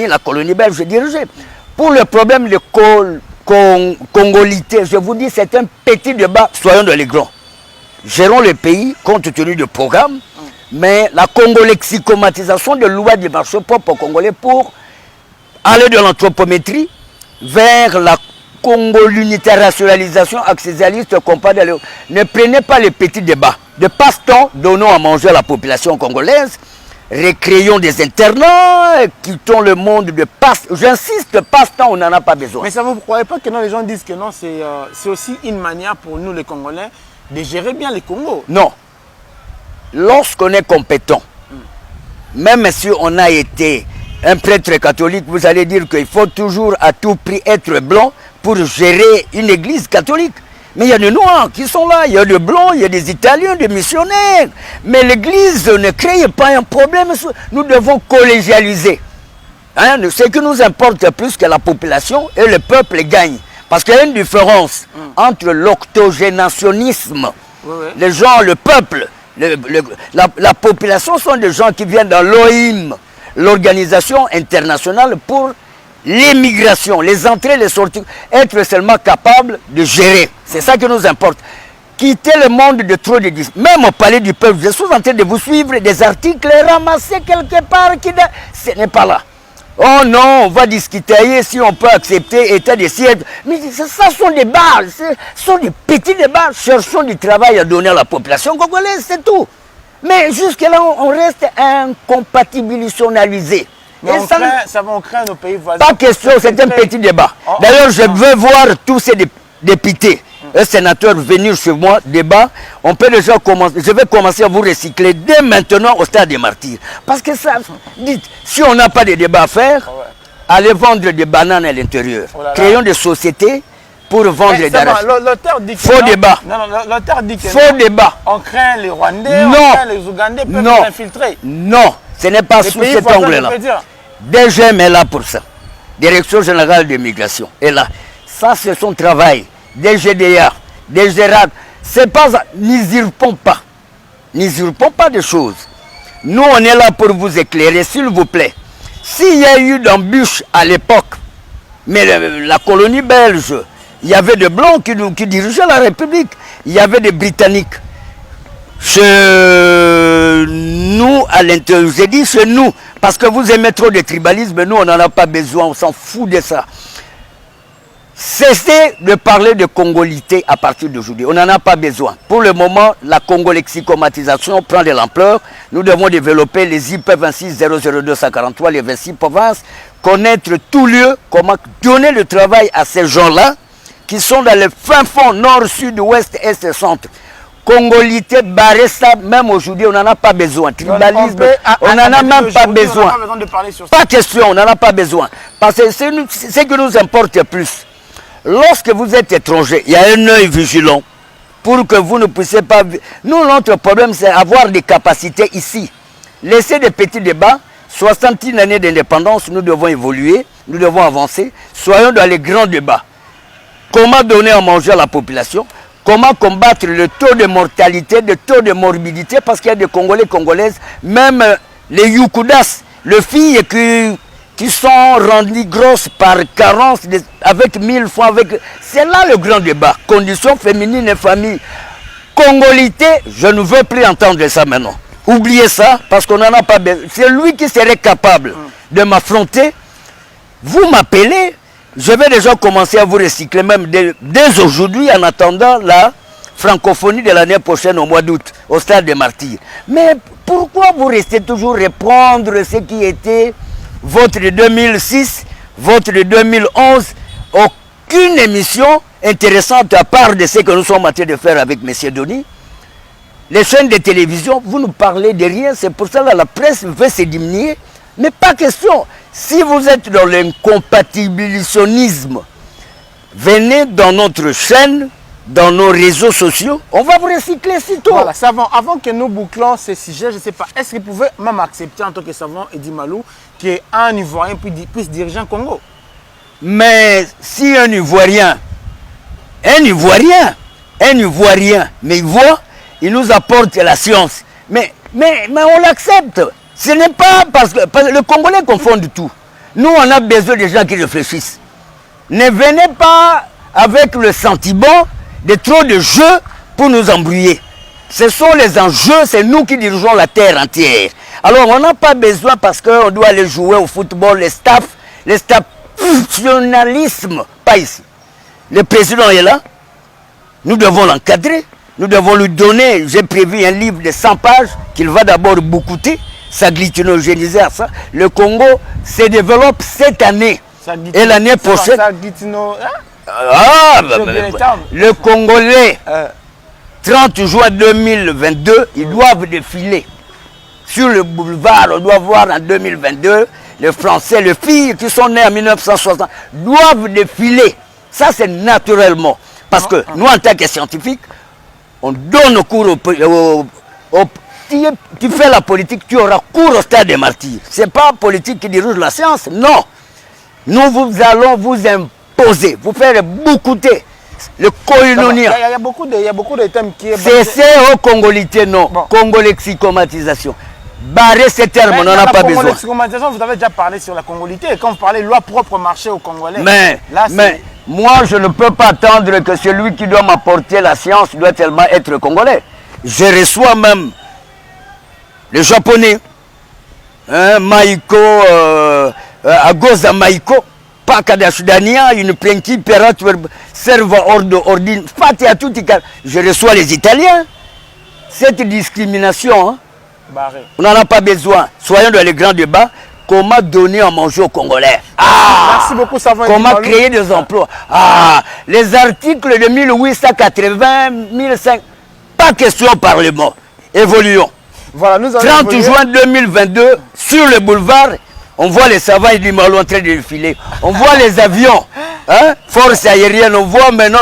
la colonie belge dirigeait. Pour le problème de congolité, je vous dis, c'est un petit débat, soyons dans les grands. Gérons le pays compte tenu du programme, mais la congolexicomatisation de loi du marché propre au Congolais pour aller de l'anthropométrie vers la Congo-l'unitarationalisation accessialiste comparée. Ne prenez pas les petits débats. De passe-temps, donnons à manger à la population congolaise, recréons des internats, quittons le monde de passe. J'insiste, passe-temps, on n'en a pas besoin. Mais ça, vous ne croyez pas que non, les gens disent que non, c'est aussi une manière pour nous, les Congolais, de gérer bien les Congos? Non. Lorsqu'on est compétent, même si on a été un prêtre catholique, vous allez dire qu'il faut toujours à tout prix être blanc pour gérer une église catholique. Mais il y a des Noirs qui sont là, il y a des Blancs, il y a des Italiens, des missionnaires. Mais l'église ne crée pas un problème, nous devons collégialiser. Hein? Ce qui nous importe plus que la population et le peuple gagne. Parce qu'il y a une différence entre l'octogénationnisme, les gens, le peuple, la population sont des gens qui viennent dans l'OIM, l'Organisation internationale pour l'immigration, les entrées, les sorties, être seulement capable de gérer. C'est ça qui nous importe. Quitter le monde de trop de disques. Même au palais du peuple, je suis en train de vous suivre des articles ramassés quelque part. Ce n'est pas là. Oh non, on va discuter si on peut accepter état de siège. Mais ça sont des balles, ce sont des petits débats. Cherchons du travail à donner à la population congolaise, c'est tout. Mais jusque-là, on reste incompatibilisationnalisé. Mais ça va créer nos pays voisins. Pas question, c'est un petit débat. D'ailleurs, je veux voir tous ces députés, un sénateur venir chez moi, débat. On peut déjà commencer, je vais commencer à vous recycler dès maintenant au stade des martyrs. Parce que ça, dites, si on n'a pas de débat à faire, allez vendre des bananes à l'intérieur. Créons des sociétés pour vendre des arraches. L'auteur dit que faux débat. Non, l'auteur dit que faux débat. On craint les Rwandais, on craint les Ougandais peuvent nous infiltrer. Non, ce n'est pas sous cet angle-là. DGM est là pour ça. Direction générale de migration est là. Ça, c'est son travail. DGDA, DGRAD. C'est pas... N'usurpons pas. N'usurpons pas de choses. Nous, on est là pour vous éclairer, s'il vous plaît. S'il y a eu d'embûches à l'époque, mais la colonie belge, il y avait des Blancs qui dirigeaient la République. Il y avait des Britanniques. Chez nous, à l'intérieur, j'ai dit chez nous, parce que vous aimez trop de tribalisme, nous, on n'en a pas besoin, on s'en fout de ça. Cessez de parler de congolité à partir d'aujourd'hui, on n'en a pas besoin. Pour le moment, la congolexicomatisation prend de l'ampleur. Nous devons développer les IP 26 00243, les 26 provinces, connaître tout lieu, comment donner le travail à ces gens-là, qui sont dans le fin fond, nord, sud, ouest, est et centre. Congolité, barré ça, même aujourd'hui, on n'en a pas besoin. Tribalisme, on n'en a même pas besoin. Pas question, on n'en a pas besoin. Parce que c'est ce qui nous importe le plus. Lorsque vous êtes étranger, il y a un œil vigilant pour que vous ne puissiez pas... Nous, notre problème, c'est avoir des capacités ici. Laissez des petits débats. 61 années d'indépendance, nous devons évoluer, nous devons avancer. Soyons dans les grands débats. Comment donner à manger à la population? Comment combattre le taux de mortalité, le taux de morbidité, parce qu'il y a des Congolais, Congolaises, même les Yukudas, les filles qui sont rendues grosses par carence, avec 1000 fois, c'est là le grand débat. Conditions féminines et famille. Congolité, je ne veux plus entendre ça maintenant. Oubliez ça, parce qu'on n'en a pas besoin. C'est lui qui serait capable de m'affronter. Vous m'appelez. Je vais déjà commencer à vous recycler même dès aujourd'hui en attendant la francophonie de l'année prochaine au mois d'août au stade des martyrs. Mais pourquoi vous restez toujours reprendre ce qui était votre de 2006, votre de 2011? Aucune émission intéressante à part de ce que nous sommes en train de faire avec M. Denis. Les chaînes de télévision, vous nous parlez de rien, c'est pour ça que la presse veut se diminuer. Mais pas question. Si vous êtes dans l'incompatibilisationnisme, venez dans notre chaîne, dans nos réseaux sociaux, on va vous recycler sitôt. Voilà, Savon, avant que nous bouclons ce sujet, je ne sais pas, est-ce que vous pouvez même accepter en tant que Savon Eddy Malou qu'un Ivoirien puisse diriger un Congo? Mais si un Ivoirien, mais il voit, il nous apporte la science. Mais on l'accepte. Ce n'est pas parce que le Congolais confond tout. Nous, on a besoin de gens qui réfléchissent. Ne venez pas avec le sentiment de trop de jeux pour nous embrouiller. Ce sont les enjeux, c'est nous qui dirigeons la terre entière. Alors, on n'a pas besoin parce qu'on doit aller jouer au football, les staffs-nationalisme, pas ici. Le président est là, nous devons l'encadrer, nous devons lui donner, j'ai prévu un livre de 100 pages qu'il va d'abord boucouter, s'agglutinogéniser à ça. Le Congo se développe cette année et l'année prochaine. Le Congolais, 30 juin 2022, ils doivent défiler. Sur le boulevard, on doit voir en 2022, les Français, les filles qui sont nées en 1960, doivent défiler. Ça, c'est naturellement. Parce que nous, en tant que scientifiques, on donne cours tu fais la politique, tu auras cours au stade des martyrs. Ce n'est pas la politique qui dirige la science, non. Nous allons vous imposer, vous faire boucouter. Le koinonia. Il y a beaucoup de thèmes qui est... C'est au congolité, non. Bon. Congolexicomatisation. Barrer ces termes, on n'en a pas besoin. La congolexicomatisation, vous avez déjà parlé sur la congolité. Quand vous parlez loi propre marché aux Congolais. Mais moi, je ne peux pas attendre que celui qui doit m'apporter la science doit tellement être congolais. Je reçois même les Japonais, Maïko, Agoza Maïko, Pakadashudania, une plenki perat, serva ordine, fatia tout. Je reçois les Italiens. Cette discrimination, hein, on n'en a pas besoin. Soyons dans les grands débats. Comment donner à manger aux Congolais? Merci beaucoup, Savant. Comment créer des emplois? Les articles de 1880, 1500, pas question au Parlement. Évoluons. Voilà, nous 30 juin 2022, sur le boulevard, on voit les savants du Malo en train de défiler. On voit les avions, hein, force aérienne, on voit maintenant...